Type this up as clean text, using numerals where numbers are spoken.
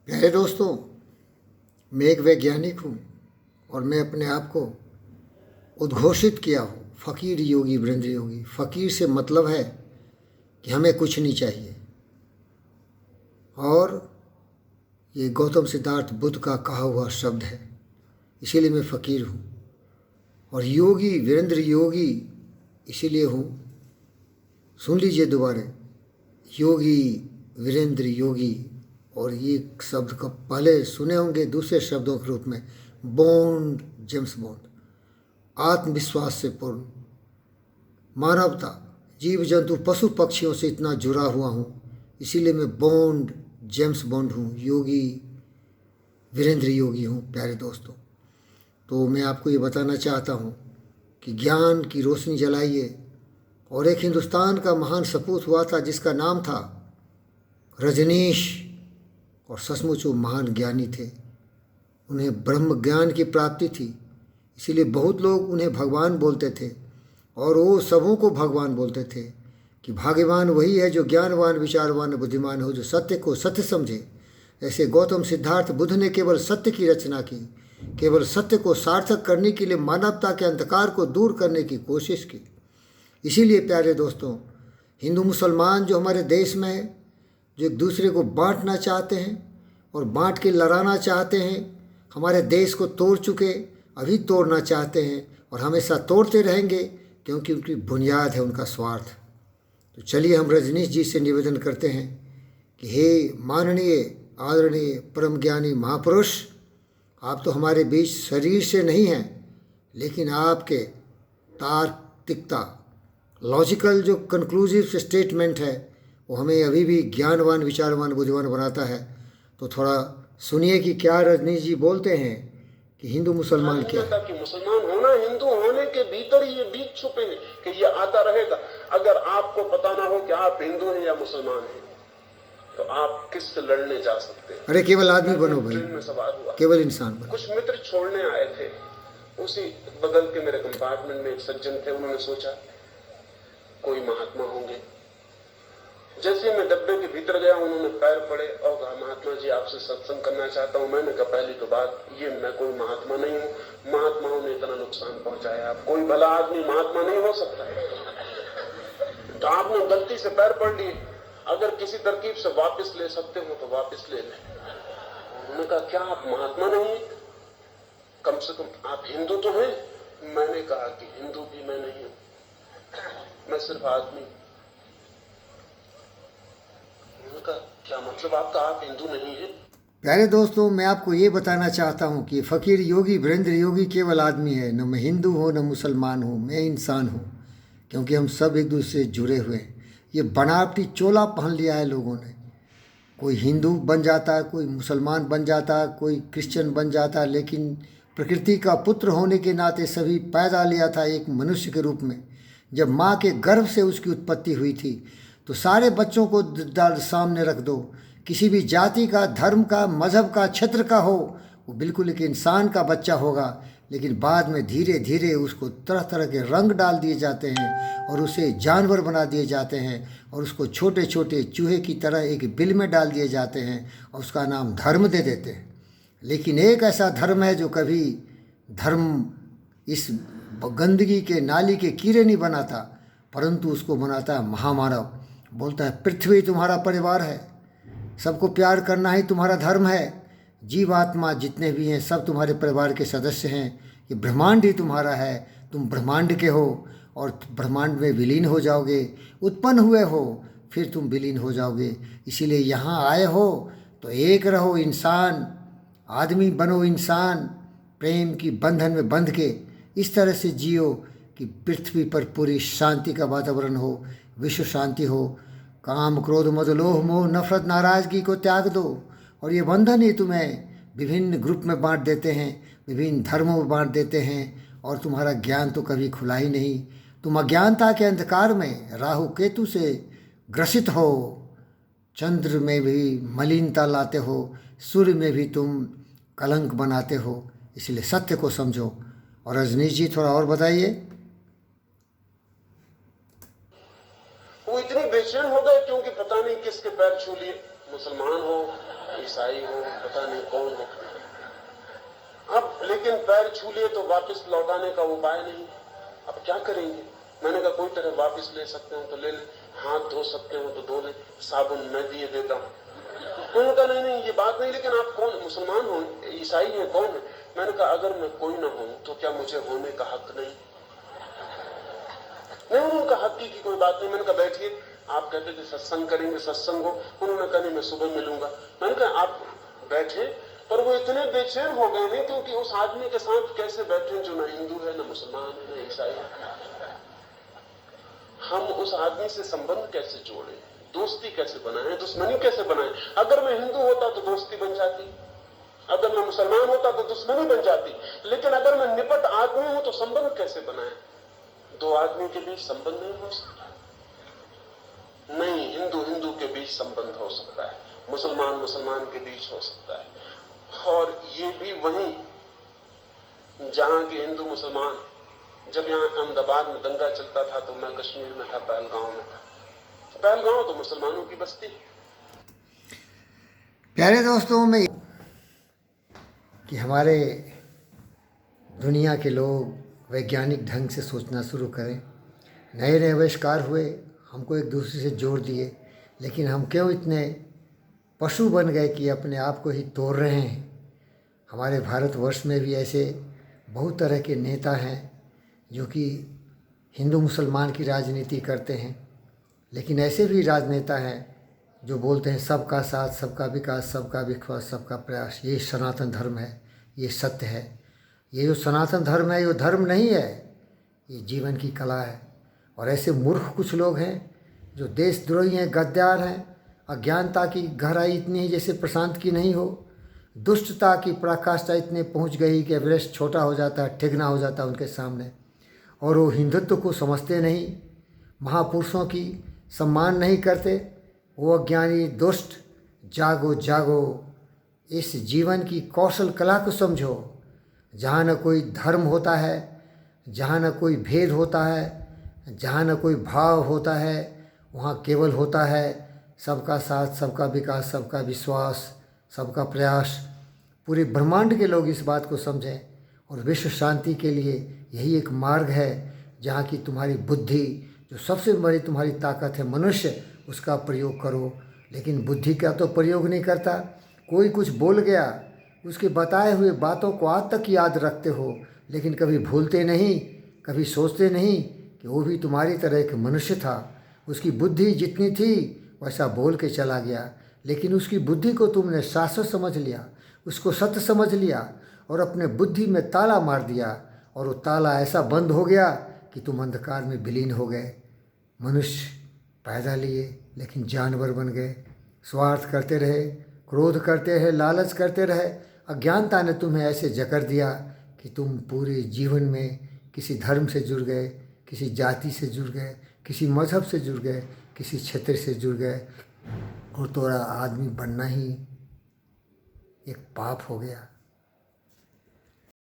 प्यारे दोस्तों, मैं एक वैज्ञानिक हूँ और मैं अपने आप को उद्घोषित किया हूँ फ़कीर योगी वीरेंद्र योगी। फ़कीर से मतलब है कि हमें कुछ नहीं चाहिए, और ये गौतम सिद्धार्थ बुद्ध का कहा हुआ शब्द है, इसीलिए मैं फ़कीर हूँ। और योगी वीरेंद्र योगी इसीलिए हूँ, सुन लीजिए दोबारा, योगी वीरेंद्र योगी। और ये शब्द को पहले सुने होंगे दूसरे शब्दों के रूप में, बॉन्ड, जेम्स बॉन्ड। आत्मविश्वास से पूर्ण, मानवता, जीव जंतु पशु पक्षियों से इतना जुड़ा हुआ हूँ, इसीलिए मैं बॉन्ड जेम्स बॉन्ड हूँ, योगी वीरेंद्र योगी हूँ। प्यारे दोस्तों, तो मैं आपको ये बताना चाहता हूँ कि ज्ञान की रोशनी जलाइए। और एक हिंदुस्तान का महान सपूत हुआ था जिसका नाम था रजनीश, और सचमुच वो महान ज्ञानी थे। उन्हें ब्रह्म ज्ञान की प्राप्ति थी, इसीलिए बहुत लोग उन्हें भगवान बोलते थे, और वो सबों को भगवान बोलते थे कि भाग्यवान वही है जो ज्ञानवान, विचारवान, बुद्धिमान हो, जो सत्य को सत्य समझे। ऐसे गौतम सिद्धार्थ बुद्ध ने केवल सत्य की रचना की, केवल सत्य को सार्थक करने के लिए मानवता के अंधकार को दूर करने की कोशिश की। इसीलिए प्यारे दोस्तों, हिंदू मुसलमान जो हमारे देश में है, जो एक दूसरे को बांटना चाहते हैं और बांट के लड़ाना चाहते हैं, हमारे देश को तोड़ चुके, अभी तोड़ना चाहते हैं और हमेशा तोड़ते रहेंगे, क्योंकि उनकी बुनियाद है उनका स्वार्थ। तो चलिए हम रजनीश जी से निवेदन करते हैं कि हे माननीय आदरणीय परम ज्ञानी महापुरुष, आप तो हमारे बीच शरीर से नहीं हैं, लेकिन आपके तार्किकता, लॉजिकल जो कंक्लूसिव स्टेटमेंट है, वो हमें अभी भी ज्ञानवान, विचारवान, बुद्धिमान बनाता है। तो थोड़ा सुनिए कि क्या रजनीश जी बोलते हैं कि हिंदू मुसलमान क्या है। कि मुसलमान होना हिंदू होने के भीतर ये बीज छुपे हैं कि ये आता रहेगा। अगर आपको पता ना हो कि आप हिंदू हैं या मुसलमान हैं, तो आप किससे लड़ने जा सकते हैं? अरे केवल आदमी बनो भाई, ट्रेन में सवार हुआ, केवल इंसान बनो। कुछ मित्र छोड़ने आए थे, उसी बगल के मेरे कंपार्टमेंट में एक सज्जन थे। उन्होंने सोचा कोई महात्मा होंगे। जैसे मैं डब्बे के भीतर गया, उन्होंने पैर पड़े और कहा, महात्मा जी आपसे सत्संग करना चाहता हूं। मैंने कहा, पहली तो बात ये, मैं कोई महात्मा नहीं हूं। महात्माओं ने इतना नुकसान पहुंचाया, आप कोई भला आदमी महात्मा नहीं हो सकता। तो आपने गलती से पैर पड़ लिए, अगर किसी तरकीब से वापस ले सकते हो तो वापस ले लें। उन्होंने कहा, क्या आप महात्मा नहीं, कम से कम आप हिंदू तो हैं? मैंने कहा कि हिंदू भी मैं नहीं हूं, मैं सिर्फ आदमी। उनका क्या मतलब आपका, आप हिंदू नहीं है? प्यारे दोस्तों, मैं आपको ये बताना चाहता हूँ कि फ़कीर योगी वीरेंद्र योगी केवल आदमी है। न मैं हिंदू हूँ, न मुसलमान हूँ, मैं इंसान हूँ, क्योंकि हम सब एक दूसरे से जुड़े हुए हैं। ये बनावटी चोला पहन लिया है लोगों ने। कोई हिंदू बन जाता है, कोई मुसलमान बन जाता है, कोई क्रिश्चियन बन जाता है, लेकिन प्रकृति का पुत्र होने के नाते सभी पैदा लिया था एक मनुष्य के रूप में। जब माँ के गर्भ से उसकी उत्पत्ति हुई थी, तो सारे बच्चों को सामने रख दो, किसी भी जाति का, धर्म का, मज़हब का, क्षेत्र का हो, वो बिल्कुल एक इंसान का बच्चा होगा। लेकिन बाद में धीरे धीरे उसको तरह तरह के रंग डाल दिए जाते हैं और उसे जानवर बना दिए जाते हैं, और उसको छोटे छोटे चूहे की तरह एक बिल में डाल दिए जाते हैं और उसका नाम धर्म दे देते हैं। लेकिन एक ऐसा धर्म है जो कभी धर्म इस गंदगी के नाली के कीड़े नहीं बनाता, परंतु उसको बनाता है महामानव। बोलता है पृथ्वी तुम्हारा परिवार है, सबको प्यार करना ही तुम्हारा धर्म है, जीवात्मा जितने भी हैं सब तुम्हारे परिवार के सदस्य हैं, ये ब्रह्मांड ही तुम्हारा है, तुम ब्रह्मांड के हो और ब्रह्मांड में विलीन हो जाओगे। उत्पन्न हुए हो, फिर तुम विलीन हो जाओगे। इसीलिए यहाँ आए हो तो एक रहो, इंसान, आदमी बनो, इंसान, प्रेम की बंधन में बंध के इस तरह से जियो कि पृथ्वी पर पूरी शांति का वातावरण हो, विश्व शांति हो। काम, क्रोध, मद, लोभ, मोह, नफरत, नाराज़गी को त्याग दो, और ये बंधन ही तुम्हें विभिन्न ग्रुप में बांट देते हैं, विभिन्न धर्मों में बांट देते हैं, और तुम्हारा ज्ञान तो कभी खुला ही नहीं। तुम अज्ञानता के अंधकार में राहु केतु से ग्रसित हो, चंद्र में भी मलिनता लाते हो, सूर्य में भी तुम कलंक बनाते हो। इसलिए सत्य को समझो। और रजनीश जी थोड़ा और बताइए। वो इतने बेचैन हो गए क्योंकि पता नहीं किसके पैर छू लिए। मुसलमान हो, ईसाई हो, पता नहीं कौन हो। अब लेकिन पैर छू लिए तो वापस लौटाने का उपाय नहीं। अब क्या करेंगे? मैंने कहा कोई तरह वापस ले सकते हो तो ले लें, हाथ धो सकते हो तो धो लें, साबुन मैं दिए देता हूं। उन्होंने कहा नहीं नहीं ये बात नहीं, लेकिन आप कौन, मुसलमान हो, ईसाई है, कौन है? मैंने कहा अगर मैं कोई ना हूं तो क्या मुझे होने का हक नहीं? नहीं, उनका हक की कोई बात नहीं। मैंने कहा बैठिए, आप कहते थे सत्संग करेंगे, सत्संग हो। उन्होंने कहा नहीं मैं सुबह मिलूंगा। मैंने कहा आप बैठे, पर वो इतने बेचैन हो गए नहीं, क्योंकि उस आदमी के साथ कैसे बैठे जो ना हिंदू है, ना मुसलमान है, ना ईसाई है। हम उस आदमी से संबंध कैसे जोड़े, दोस्ती कैसे बनाए, दुश्मनी कैसे बनाए? अगर मैं हिंदू होता तो दोस्ती बन जाती, अगर मैं मुसलमान होता तो दुश्मनी बन जाती, लेकिन अगर मैं निपट आदमी हूं तो संबंध कैसे बनाए? दो आदमी के बीच संबंध नहीं हो सकता। नहीं, हिंदू हिंदू के बीच संबंध हो सकता है, मुसलमान मुसलमान के बीच हो सकता है। और ये भी वहीं जहां के हिंदू मुसलमान, जब यहाँ अहमदाबाद में दंगा चलता था तो मैं कश्मीर में था, पहलगांव में था। पहलगांव तो मुसलमानों की बस्ती। प्यारे दोस्तों, में कि हमारे दुनिया के लोग वैज्ञानिक ढंग से सोचना शुरू करें। नए नए आविष्कार हुए, हमको एक दूसरे से जोड़ दिए, लेकिन हम क्यों इतने पशु बन गए कि अपने आप को ही तोड़ रहे हैं। हमारे भारतवर्ष में भी ऐसे बहुत तरह के नेता हैं जो कि हिंदू मुसलमान की राजनीति करते हैं, लेकिन ऐसे भी राजनेता हैं जो बोलते हैं सबका साथ, सबका विकास, सबका विकास, सबका प्रयास, ये सनातन धर्म है, ये सत्य है। ये जो सनातन धर्म है ये धर्म नहीं है, ये जीवन की कला है। और ऐसे मूर्ख कुछ लोग हैं जो देशद्रोही हैं, गद्दार हैं। अज्ञानता की गहराई इतनी है जैसे प्रशांत की नहीं हो। दुष्टता की पराकाष्ठा इतने पहुंच गई कि एवरेस्ट छोटा हो जाता है, ठिगना हो जाता है उनके सामने। और वो हिंदुत्व को समझते नहीं, महापुरुषों की सम्मान नहीं करते। वो अज्ञानी दुष्ट, जागो जागो, इस जीवन की कौशल कला को समझो। जहाँ न कोई धर्म होता है, जहाँ न कोई भेद होता है, जहाँ न कोई भाव होता है, वहाँ केवल होता है सबका साथ, सबका विकास, सबका विश्वास, सबका प्रयास। पूरे ब्रह्मांड के लोग इस बात को समझें और विश्व शांति के लिए यही एक मार्ग है जहाँ की तुम्हारी बुद्धि, जो सबसे बड़ी तुम्हारी ताकत है मनुष्य, उसका प्रयोग करो। लेकिन बुद्धि का तो प्रयोग नहीं करता। कोई कुछ बोल गया, उसके बताए हुए बातों को आज तक याद रखते हो, लेकिन कभी भूलते नहीं, कभी सोचते नहीं कि वो भी तुम्हारी तरह एक मनुष्य था। उसकी बुद्धि जितनी थी वैसा बोल के चला गया, लेकिन उसकी बुद्धि को तुमने शाश्वत समझ लिया, उसको सत्य समझ लिया और अपने बुद्धि में ताला मार दिया, और वो ताला ऐसा बंद हो गया कि तुम अंधकार में विलीन हो गए। मनुष्य पैदा लिए लेकिन जानवर बन गए, स्वार्थ करते रहे, क्रोध करते रहे, लालच करते रहे। अज्ञानता ने तुम्हें ऐसे जकड़ दिया कि तुम पूरे जीवन में किसी धर्म से जुड़ गए, किसी जाति से जुड़ गए, किसी मजहब से जुड़ गए, किसी क्षेत्र से जुड़ गए, और तुम्हारा आदमी बनना ही एक पाप हो गया।